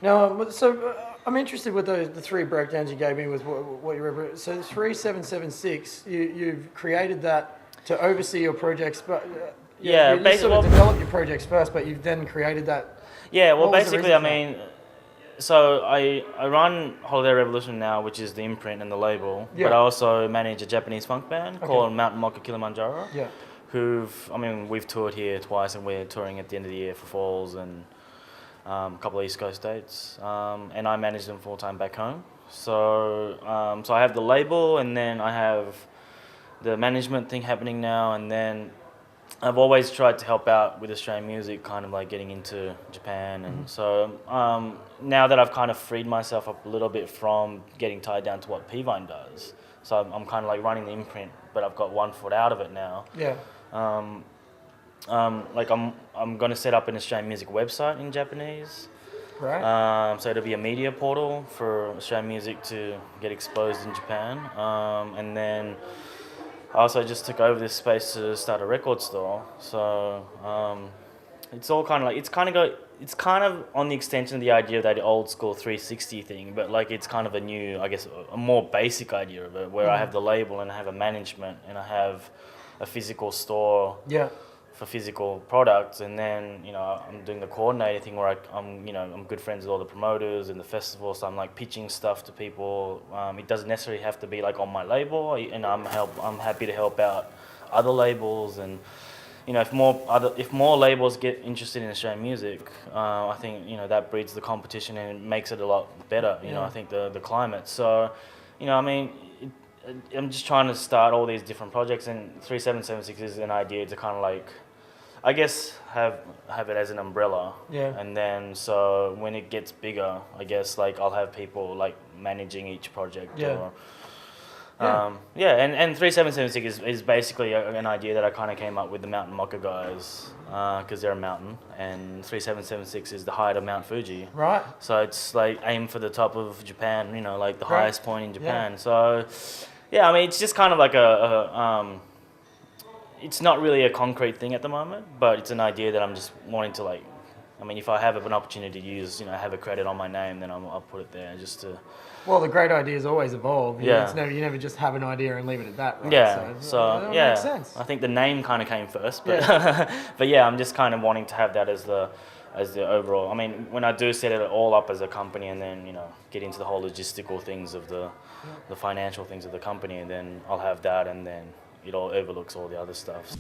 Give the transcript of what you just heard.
No, so I'm interested with the three breakdowns you gave me with what you represent. So 3776, you've created that to oversee your projects, but you sort of develop your projects first, but you've then created that. Yeah, well, basically, I mean, so I run Holiday Revolution now, which is the imprint and the label, but I also manage a Japanese funk band called Mountain Mocha Kilimanjaro. Yeah. We've toured here twice, and we're touring at the end of the year for Falls and a couple of East Coast dates, and I manage them full time back home. So I have the label, and then I have the management thing happening now, and then I've always tried to help out with Australian music, kind of like getting into Japan, and so now that I've kind of freed myself up a little bit from getting tied down to what P-Vine does, so I'm kind of like running the imprint, but I've got 1 foot out of it now. Yeah. Like I'm going to set up an Australian music website in Japanese. Right. So it'll be a media portal for Australian music to get exposed in Japan, and then I also just took over this space to start a record store. So it's all kind of like it's kind of on the extension of the idea of that old school 360 thing, but like it's kind of a new, I guess, a more basic idea of it, where I have the label and I have a management and I have a physical store. Yeah. For physical products, and then I'm doing the coordinator thing where I'm good friends with all the promoters and the festival, so I'm like pitching stuff to people. It doesn't necessarily have to be like on my label, and I'm happy to help out other labels, and if more labels get interested in Australian music, I think that breeds the competition and it makes it a lot better. I think the climate. So I'm just trying to start all these different projects, and 3776 is an idea to kind of like, I guess, have it as an umbrella. Yeah. And then so when it gets bigger, I guess like I'll have people like managing each project. Yeah. And 3776 is basically an idea that I kind of came up with the Mountain Mocha guys, because they're a mountain, and 3776 is the height of Mount Fuji. Right. So it's like aim for the top of Japan, like the highest point in Japan. Yeah. So yeah, I mean it's just kind of like it's not really a concrete thing at the moment, but it's an idea that I'm just wanting to like. I mean, if I have an opportunity to use, have a credit on my name, then I'll put it there just to. Well, the great ideas always evolve. You never just have an idea and leave it at that, right? Yeah. So makes sense. I think the name kind of came first, but but yeah, I'm just kind of wanting to have that as the overall. I mean, when I do set it all up as a company, and then get into the whole logistical things of the financial things of the company, and then I'll have that, and then it all overlooks all the other stuff.